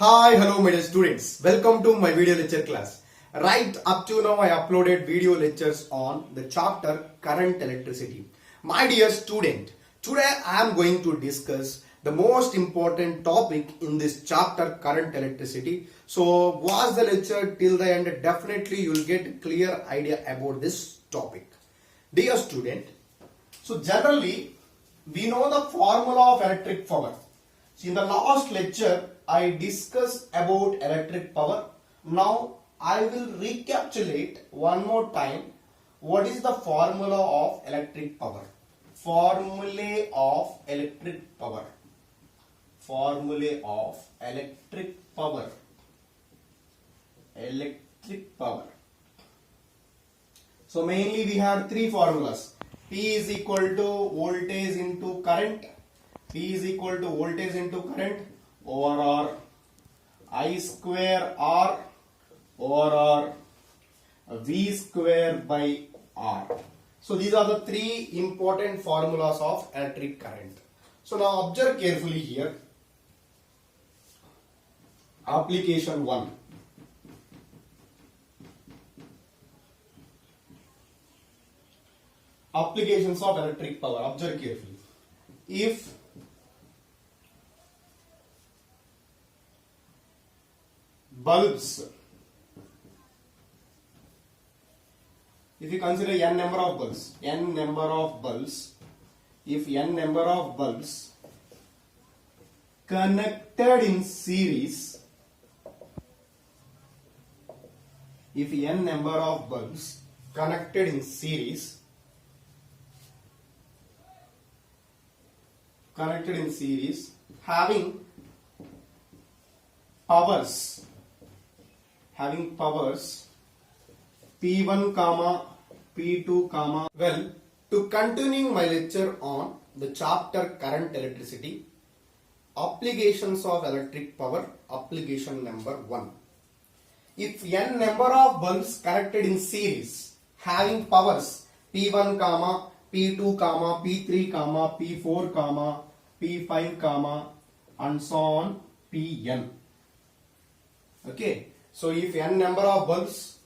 Hi, hello my dear students. Welcome to my video lecture class. Right up to now I uploaded video lectures on the chapter current electricity. My dear student, today I am going to discuss the most important topic in this chapter current electricity. So watch the lecture till the end. Definitely you will get a clear idea about this topic. Dear student, so generally we know the formula of electric power. So in the last lecture I discussed about electric power. Now I will recapitulate one more time what is the formula of electric power. Formulae of electric power. Formulae of electric power. Electric power. So mainly we have three formulas. P is equal to voltage into current. P is equal to voltage into current over R. I square R over R. V square by R. So these are the three important formulas of electric current. So now observe carefully here. Application 1. Applications of electric power. Observe carefully. If bulbs, if you consider n number of bulbs, if n number of bulbs connected in series, if n number of bulbs connected in series, having powers P1 comma P2 comma. Well, to continuing my lecture on the chapter current electricity, applications of electric power, application number 1. If n number of bulbs connected in series having powers P1 comma P2 comma P3 comma P4 comma P5 comma and so on Pn. Okay, so if n number of bulbs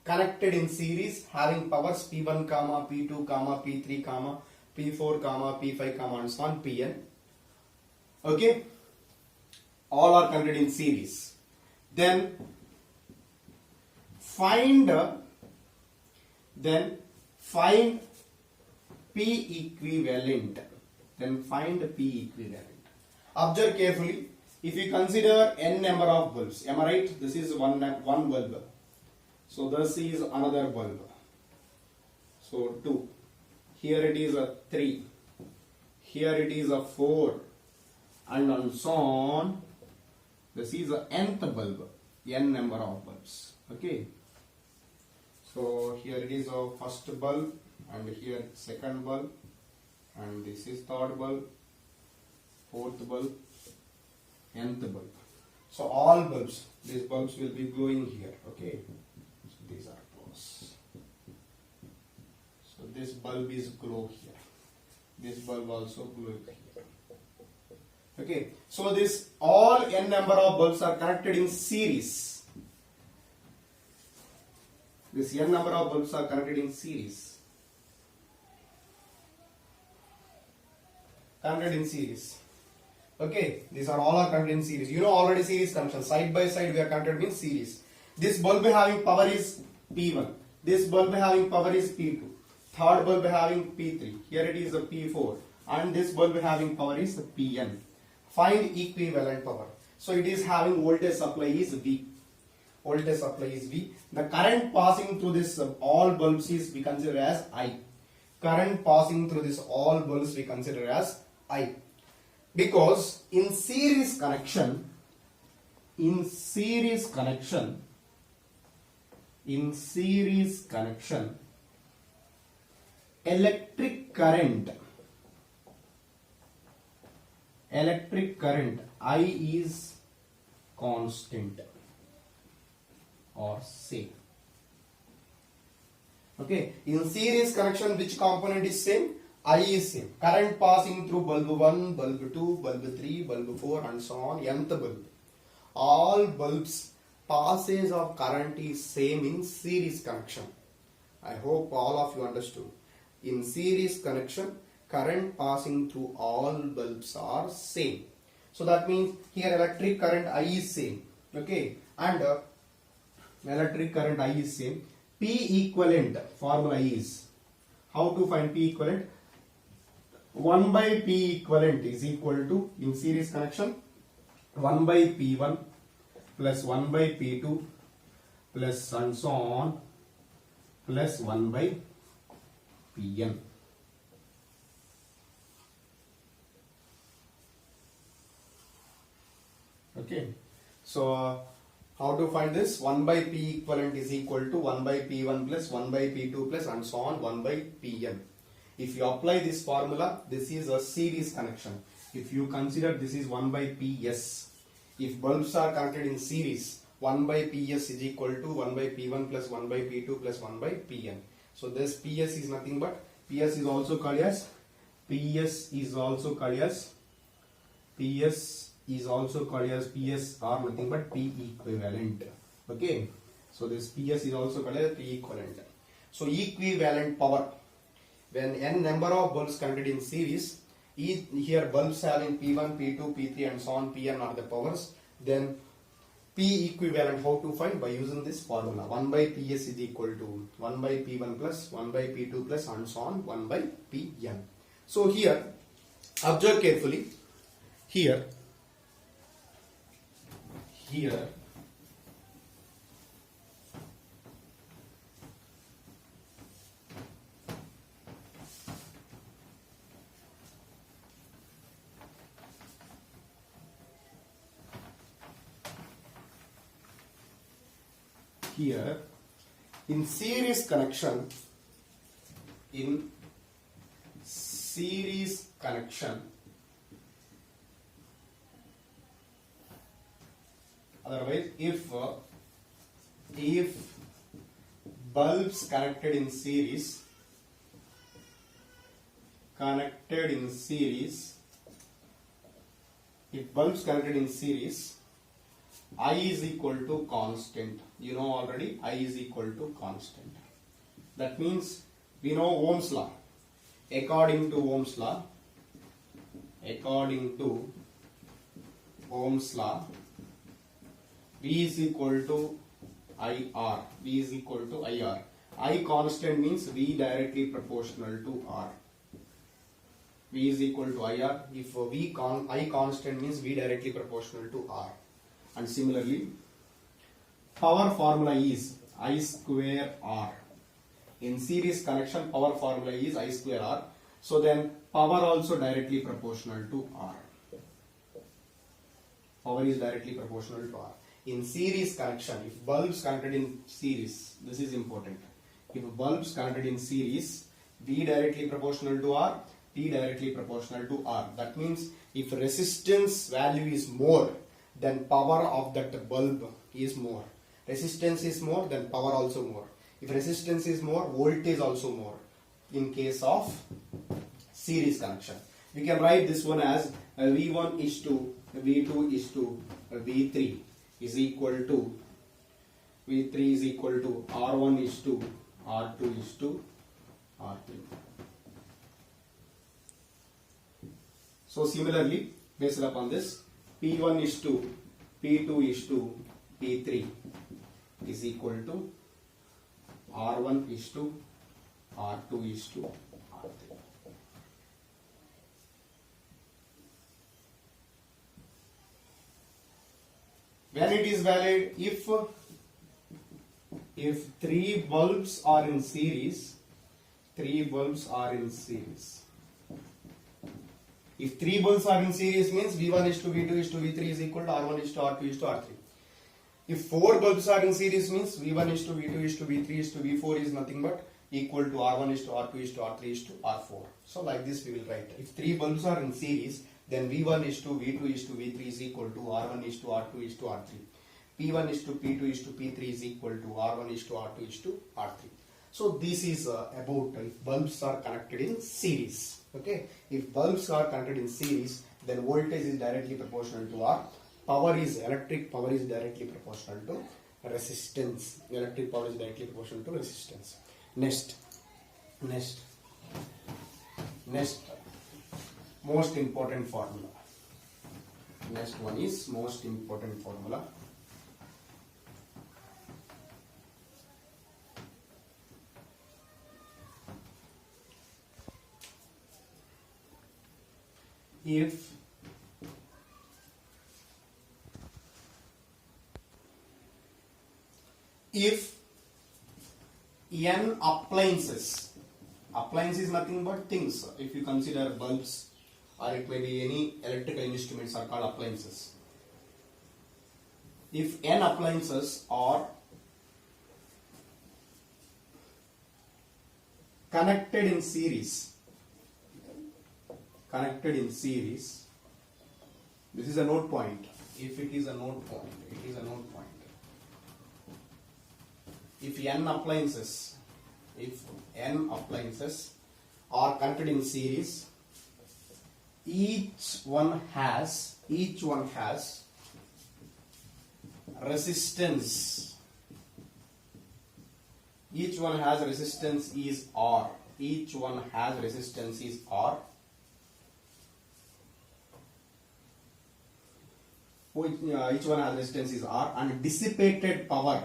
connected in series having powers P1 comma P2 comma P3 comma P4 comma P5 comma and so on Pn. Okay, all are connected in series. Then find P equivalent. Observe carefully. If you consider n number of bulbs, am I right? This is one bulb. So this is another bulb. So 2. Here it is a 3. Here it is a 4. And so on. This is a nth bulb. N number of bulbs. Okay. So here it is a first bulb. And here second bulb. And this is third bulb. Fourth bulb. Nth bulb. So all bulbs, these bulbs will be glowing here. Okay, so these are close. So this bulb is glow here. This bulb also glow here. Okay, so this all n number of bulbs are connected in series. This n number of bulbs are connected in series. Okay, these are all connected in series. You know already series connection. Side by side we are connected in series. This bulb having power is P1. This bulb having power is P2. Third bulb having P3. Here it is a P4. And this bulb having power is Pn. Find equivalent power. So it is having voltage supply is V. The current passing through this all bulbs is we consider as I. Current passing through this all bulbs we consider as I. Because in series connection, electric current I is constant or same. Okay, in series connection which component is same? I is same. Current passing through bulb 1, bulb 2, bulb 3, bulb 4 and so on, nth bulb. all bulbs passage of current is same in series connection. I hope all of you understood. In series connection, current passing through all bulbs are same. So that means here electric current I is same. Okay, and electric current I is same. P equivalent formula is, how to find P equivalent? 1 by P equivalent is equal to, in series connection, 1 by P1 plus 1 by P2 plus and so on plus 1 by Pn. Okay, so how to find this? 1 by P equivalent is equal to 1 by P1 plus 1 by P2 plus and so on 1 by Pn. If you apply this formula, this is a series connection. If you consider this is 1 by Ps, if bulbs are connected in series, 1 by Ps is equal to 1 by P1 plus 1 by P2 plus 1 by Pn. So this Ps is nothing but, Ps is also called as Ps are nothing but P equivalent. Okay, so this Ps is also called as P equivalent. So equivalent power, when n number of bulbs connected in series, here bulbs having P1, P2, P3 and so on, Pn are the powers, then P equivalent how to find? By using this formula. 1 by Ps is equal to 1 by P1 plus 1 by P2 plus and so on 1 by Pn. So here, observe carefully, here in series connection, otherwise if bulbs connected in series, I is equal to constant. You know already, I is equal to constant. That means we know Ohm's law. According to Ohm's law, V is equal to IR. I constant means V directly proportional to R. V is equal to IR. If I constant means V directly proportional to R. And similarly, power formula is I square R. In series connection, power formula is I square R. So then power also directly proportional to R. Power is directly proportional to R. In series connection, if bulbs connected in series, this is important. If bulbs connected in series, V directly proportional to R, P directly proportional to R. That means if resistance value is more, then power of that bulb is more. Resistance is more, then power also more. If resistance is more, voltage also more. In case of series connection, we can write this one as V1 is to V2 is to V3 is equal to R1 is to R2 is to R3. So similarly, based upon this, P1 is to P2 is to P3 is equal to R1 is to R2 is to R3. When it is valid, if three bulbs are in series, if three bulbs are in series means V1 is to V2 is to V3 is equal to R1 is to R2 is to R3. If four bulbs are in series means V1 is to V2 is to V3 is to V4 is nothing but equal to R1 is to R2 is to R3 is to R4. So like this we will write. If three bulbs are in series, then V1 is to V2 is to V3 is equal to R1 is to R2 is to R3. P1 is to P2 is to P3 is equal to R1 is to R2 is to R3. So this is about if bulbs are connected in series. Okay, if bulbs are connected in series, then voltage is directly proportional to R, electric power is directly proportional to resistance. Electric power is directly proportional to resistance. Next, most important formula. Next one is most important formula. If n appliances, appliance is nothing but things. If you consider bulbs or it may be any electrical instruments are called appliances. If n appliances are connected in series, this is a node point. If it is a node point, it is a node point. If n appliances are connected in series, each one has resistance. Each one has resistance is R. Each one has resistance is R. Each one has resistance is R, and dissipated power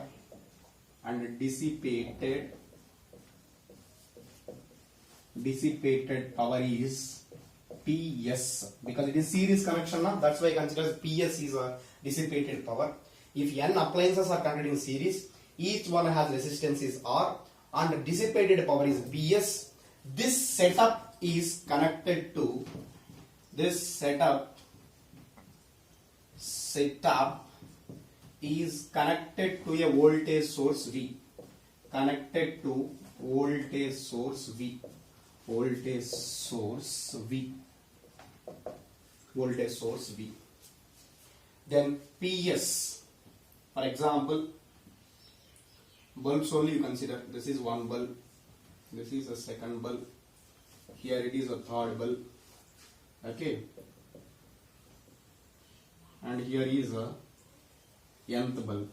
is PS, because it is series connection now. That's why I consider PS is a dissipated power. If n appliances are connected in series, each one has resistance is R and dissipated power is PS. This setup is connected to is connected to a voltage source V. Voltage source V. Then PS, for example, bulbs only you consider. This is one bulb, this is a second bulb, here it is a third bulb, okay, and here is a nth bulb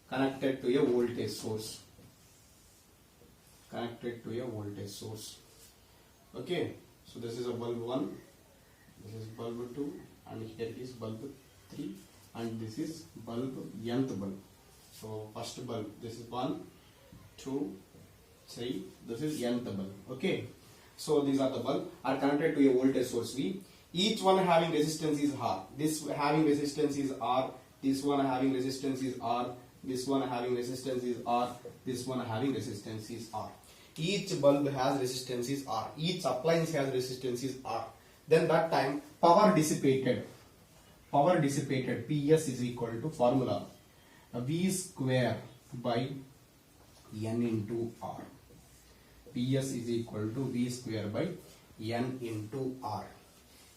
connected to a voltage source. Okay, so this is a bulb 1, this is bulb 2, and here is bulb 3, and this is bulb nth bulb. So first bulb, this is 1, 2, 3, this is nth bulb. Okay, so these are the bulb are connected to a voltage source V. Each one having resistance is R. This having resistance is R. This one having resistance is R. This one having resistance is R. This one having resistance is R. Each bulb has resistance is R. Each appliance has resistance is R. Then that time power dissipated PS is equal to formula V square by N into R. PS is equal to V square by N into R.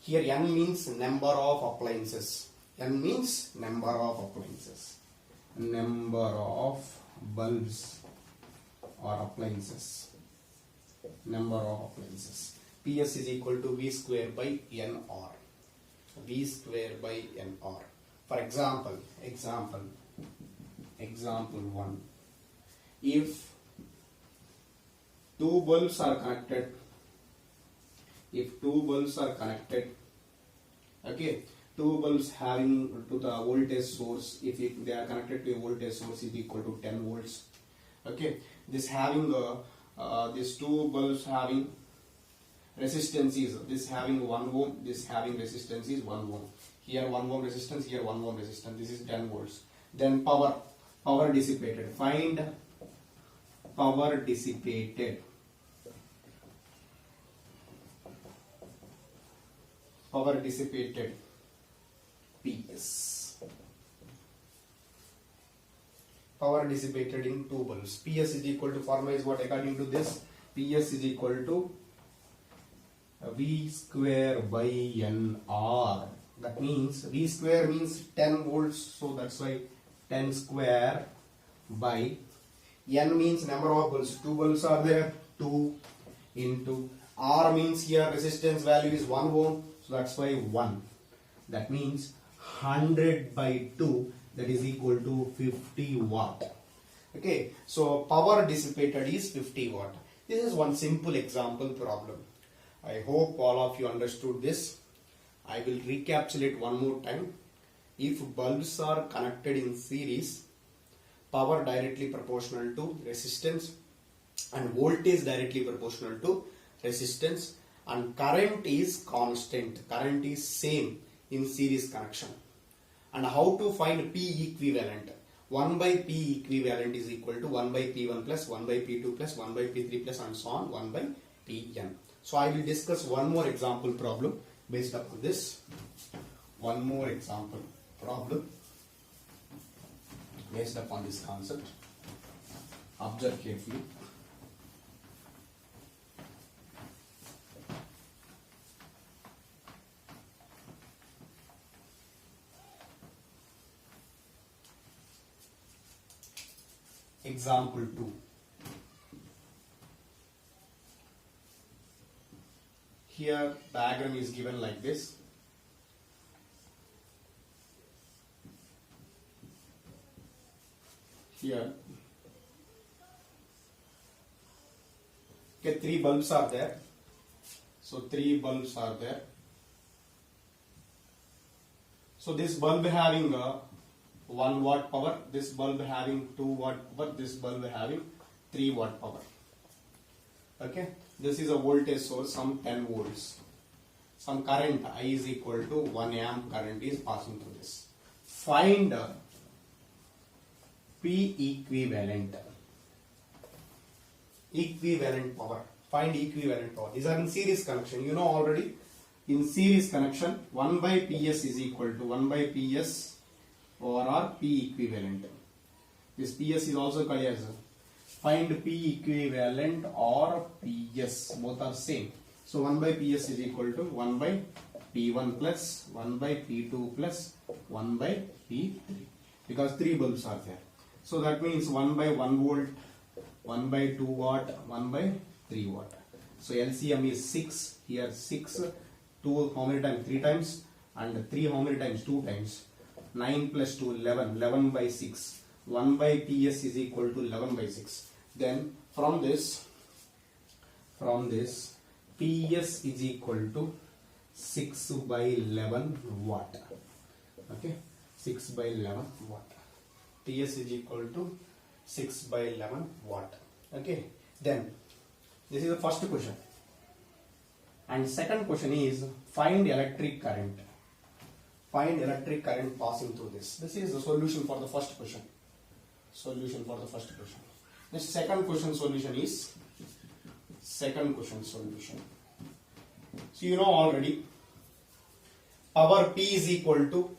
Here N means number of appliances. N means number of appliances. Number of bulbs or appliances. Number of appliances. PS is equal to V square by NR. V square by NR. For example 1. If two bulbs are connected, okay, two bulbs having to the voltage source, if they are connected to a voltage source is equal to 10 volts. Okay, this having these two bulbs having resistance is, this having 1 ohm, this having resistance is 1 ohm. Here 1 ohm resistance, here 1 ohm resistance. This is 10 volts. Then power dissipated. Find power dissipated. Power dissipated PS. Power dissipated in two bulbs. PS is equal to, formula is what according to this? PS is equal to V square by NR. That means V square means 10 volts, so that's why 10 square by N means number of bulbs. Two bulbs are there, 2 into R means here resistance value is 1 ohm, so that's why 1. That means 100 by 2, that is equal to 50 watt. Okay, so power dissipated is 50 watt. This is one simple example problem. I hope all of you understood this. I will recapitulate one more time. If bulbs are connected in series, power directly proportional to resistance and voltage directly proportional to resistance, and current is constant, current is same in series connection. And how to find P equivalent? 1 by P equivalent is equal to 1 by P1 plus 1 by P2 plus 1 by P3 plus and so on 1 by Pn. So I will discuss one more example problem based upon this. One more example problem based upon this concept. Observe carefully. Example 2. Here diagram is given like this. Here, okay, 3 bulbs are there. So 3 bulbs are there. So this bulb having 1 watt power, this bulb having 2 watt power, this bulb having 3 watt power. Okay, this is a voltage source, some 10 volts. Some current I is equal to 1 amp current is passing through this. Find P equivalent. Equivalent power. Find equivalent power. These are in series connection. You know already. In series connection, 1 by PS is equal to 1 by PS or P equivalent. This PS is also called as find P equivalent or PS. Both are same. So 1 by PS is equal to 1 by P1 plus 1 by P2 plus 1 by P3. Because 3 bulbs are there. So that means 1 by 1 volt, 1 by 2 watt, 1 by 3 watt. So LCM is 6. Here 6. 2 how many times? 3 times. And 3 how many times? 2 times. 9 plus 2, 11. 11 by 6. 1 by PS is equal to 11 by 6. Then from this PS is equal to 6 by 11 watt. Okay, 6 by 11 watt. PS is equal to 6 by 11 watt. Okay, then this is the first question. And second question is find electric current. Find electric current passing through this. This is the solution for the first question. Solution for the first question. The second question solution is second question solution. So you know already power P is equal to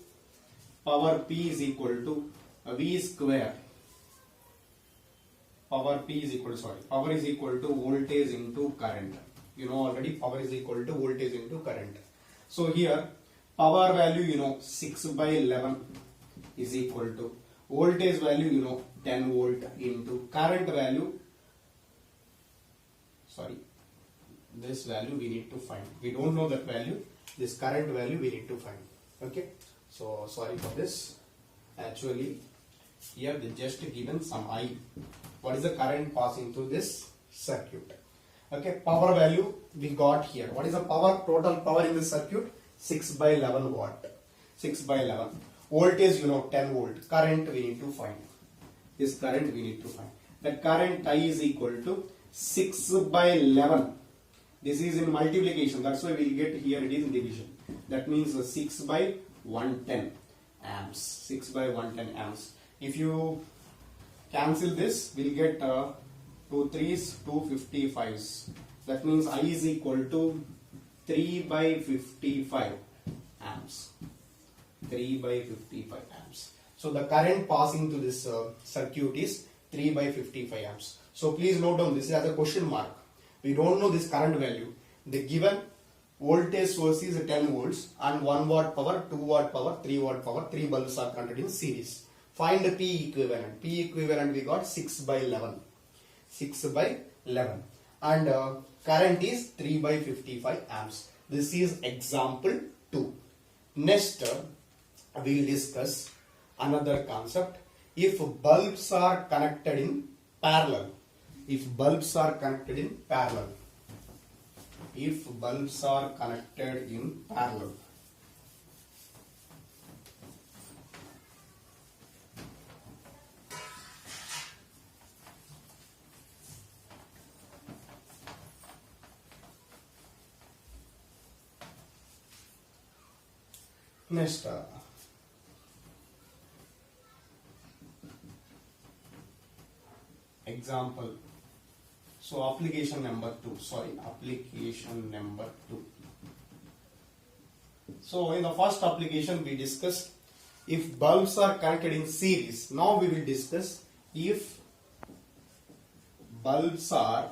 V square. Power is equal to voltage into current. You know already power is equal to voltage into current. So here power value you know 6 by 11 is equal to voltage value you know 10 volt into current value. Sorry, this value we need to find. We don't know that value. This current value we need to find. Okay. So sorry for this. Actually, here they just given some I. What is the current passing through this circuit? Okay. Power value we got here. What is the power? Total power in this circuit? 6 by 11 watt. 6 by 11. Voltage you know 10 volt. Current we need to find. This current we need to find. The current I is equal to 6 by 11. This is in multiplication. That's why we will get here it is in division. That means 6 by 110 amps. 6 by 110 amps. If you cancel this, we'll get 2 3s, 255s. That means I is equal to 3 by 55 amps. 3 by 55 amps. So the current passing to this circuit is 3 by 55 amps. So please note down this as a question mark. We don't know this current value. The given voltage source is 10 volts and 1 watt power, 2 watt power, 3 watt power. 3 bulbs are connected in series. Find the P equivalent. P equivalent we got 6 by 11. 6 by 11. And current is 3 by 55 amps. This is example 2. Next, we'll discuss another concept. If bulbs are connected in parallel, if bulbs are connected in parallel, if bulbs are connected in parallel, next, example. So application number 2. Application number 2. So in the first application we discussed if bulbs are connected in series. Now we will discuss if bulbs are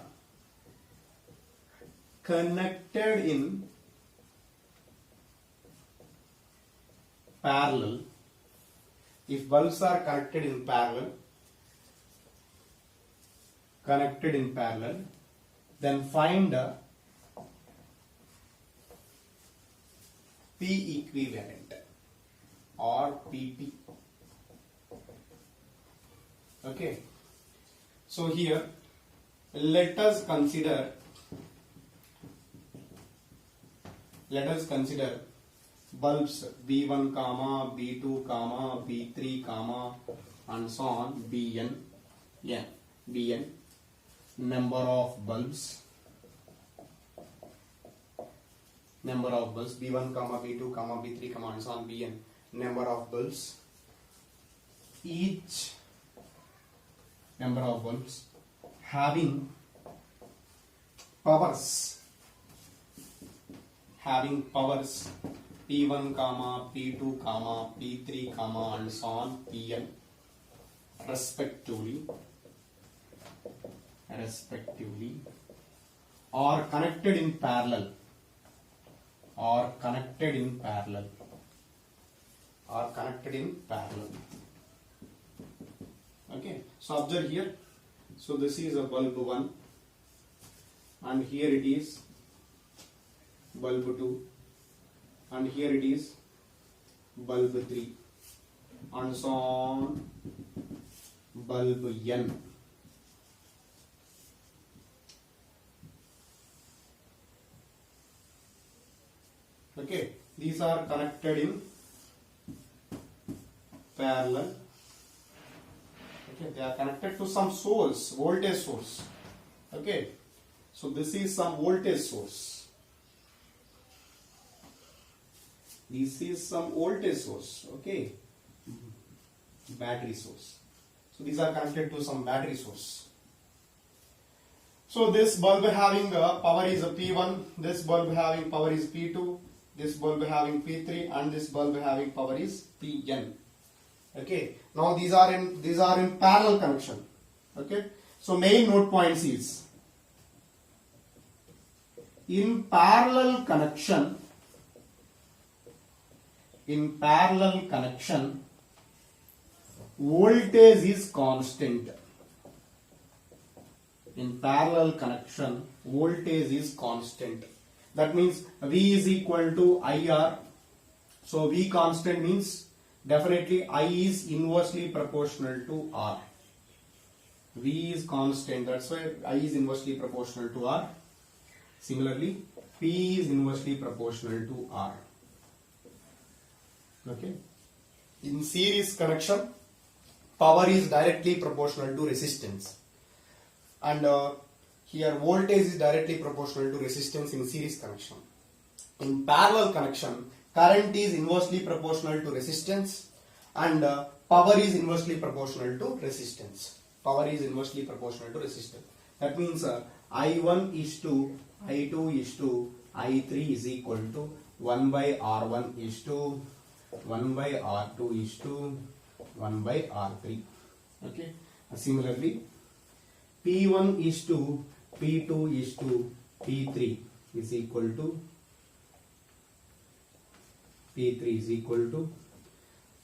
connected in parallel. If bulbs are connected in parallel, then find P equivalent or PP. Okay. So here let us consider bulbs B1, B2, B3, and so on, Bn, number of bulbs B1, B2, B3, and so on, Bn, number of bulbs. Each number of bulbs having powers P1, P2, P3, and so on, Pn, respectively are connected in parallel. Okay, so observe here. So this is a bulb 1 and here it is bulb 2 and here it is bulb 3 and so on, bulb n. Okay, these are connected in parallel. Okay, they are connected to some source, voltage source. Okay, so this is some voltage source. This is some voltage source. Okay, battery source. So these are connected to some battery source. So this bulb having power is a P1, this bulb having power is P2, this bulb having P3, and this bulb having power is Pn. Okay, now these are in parallel connection. Okay, so main note points is in parallel connection, voltage is constant. In parallel connection, voltage is constant. That means V is equal to IR. So V constant means definitely I is inversely proportional to R. V is constant, that's why I is inversely proportional to R. Similarly, P is inversely proportional to R. Okay. In series connection, power is directly proportional to resistance. And here voltage is directly proportional to resistance in series connection. In parallel connection, current is inversely proportional to resistance and power is inversely proportional to resistance. That means I1 is to I2 is to I3 is equal to 1 by R1 is to 1 by R2 is to 1 by R3. Okay. Similarly, P1 is to P2 is to P3 is equal to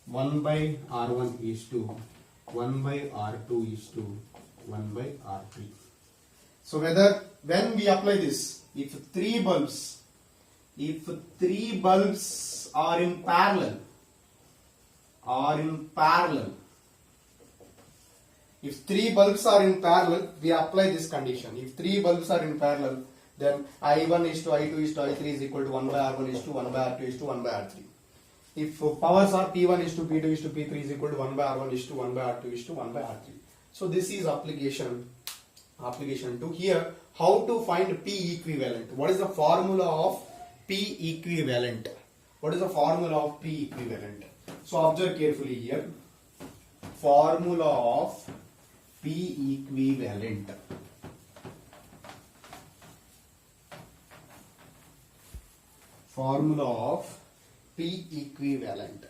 1 by R1 is to 1 by R2 is to 1 by R3. So when we apply this, if three bulbs if three bulbs are in parallel, if three bulbs are in parallel, we apply this condition. If three bulbs are in parallel, then I1 is to I2 is to I3 is equal to 1 by R1 is to 1 by R2 is to 1 by R3. If powers are P1 is to P2 is to P3 is equal to 1 by R1 is to 1 by R2 is to 1 by R3. So this is application 2. Here, how to find P equivalent? What is the formula of P equivalent? What is the formula of P equivalent? So observe carefully here. Formula of P equivalent. Formula of P equivalent.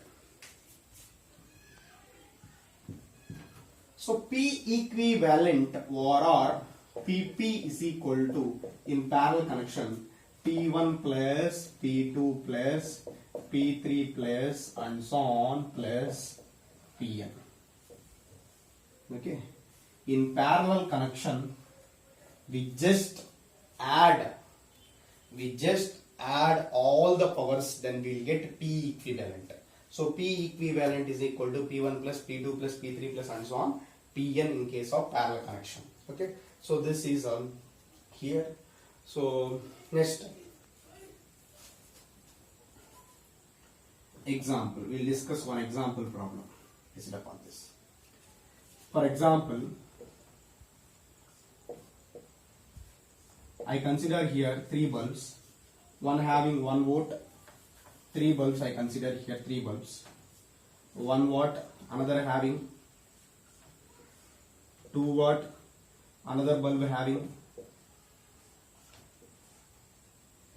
So P equivalent or PP is equal to, in parallel connection, P1 plus P2 plus P3 plus and so on plus Pn. Okay. In parallel connection, we just add all the powers, then we'll get P equivalent. So P equivalent is equal to P1 plus P2 plus P3 plus and so on Pn in case of parallel connection. Okay. So this is here. So next example, we'll discuss one example problem based upon this. For example, I consider here three bulbs, one having 1 volt, three bulbs I consider here 3 bulbs, 1 watt, another having 2 watt, another bulb having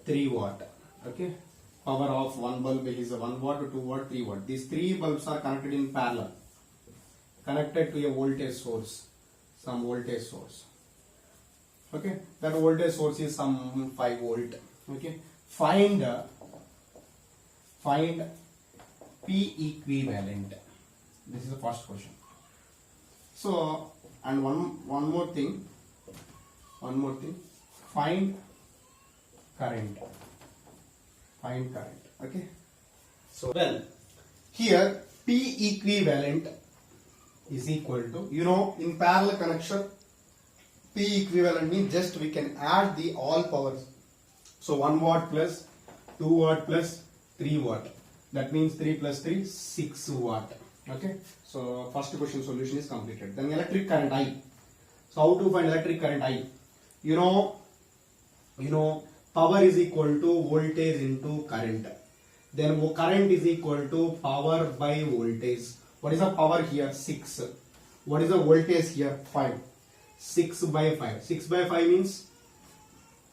3 watt. Okay, power of one bulb is 1 watt, 2 watt, 3 watt. These 3 bulbs are connected in parallel, connected to a voltage source, some voltage source. Okay, that voltage source is some 5 volt. Okay, find P equivalent. This is the first question. So, and one more thing, find current. Okay, so well, here P equivalent is equal to, in parallel connection, P equivalent means just we can add the all powers. So 1 watt plus 2 watt plus 3 watt. That means 3 plus 3, 6 watt. Okay. So first question solution is completed. Then electric current I. So how to find electric current I? Power is equal to voltage into current. Then current is equal to power by voltage. What is the power here? 6. What is the voltage here? 5. 6 by 5. 6 by 5 means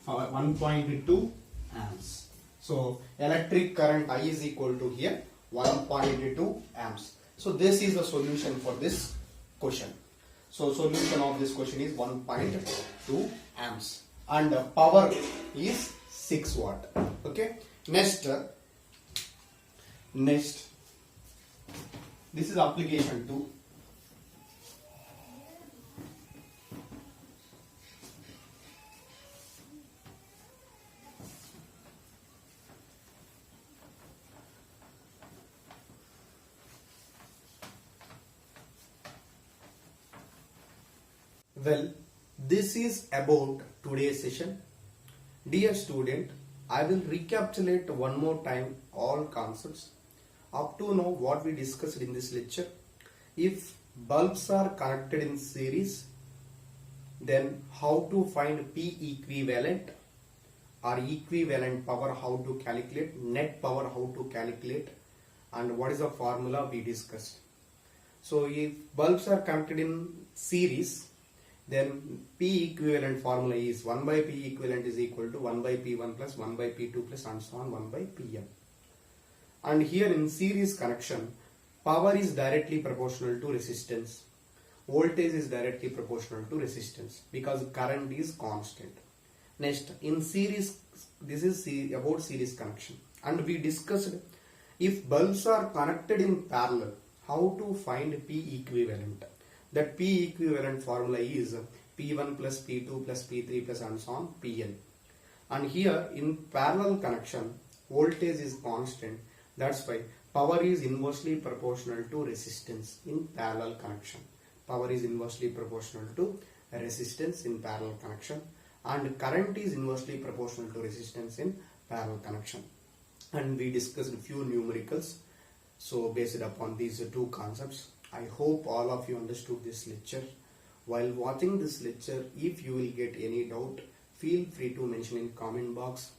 1.2 amps. So electric current I is equal to here 1.2 amps. So this is the solution for this question. So solution of this question is 1.2 amps and power is 6 watt. Okay. Next, this is application 2. Well, this is about today's session. Dear student, I will recapitulate one more time all concepts up to now what we discussed in this lecture. If bulbs are connected in series, then how to find P equivalent or equivalent power, how to calculate, net power, how to calculate, and what is the formula we discussed. So if bulbs are connected in series, then P equivalent formula is 1 by P equivalent is equal to 1 by P1 plus 1 by P2 plus and so on 1 by Pn. And here in series connection, power is directly proportional to resistance. Voltage is directly proportional to resistance because current is constant. Next, in series, this is about series connection. And we discussed if bulbs are connected in parallel, how to find P equivalent. That P equivalent formula is P1 plus P2 plus P3 plus and so on Pn. And here in parallel connection, voltage is constant. That's why power is inversely proportional to resistance in parallel connection. Power is inversely proportional to resistance in parallel connection, and current is inversely proportional to resistance in parallel connection. And we discussed a few numericals, so based upon these two concepts. I hope all of you understood this lecture. While watching this lecture, if you will get any doubt, feel free to mention in comment box.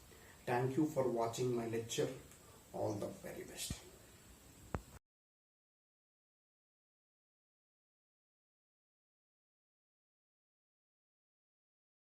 Thank you for watching my lecture. All the very best.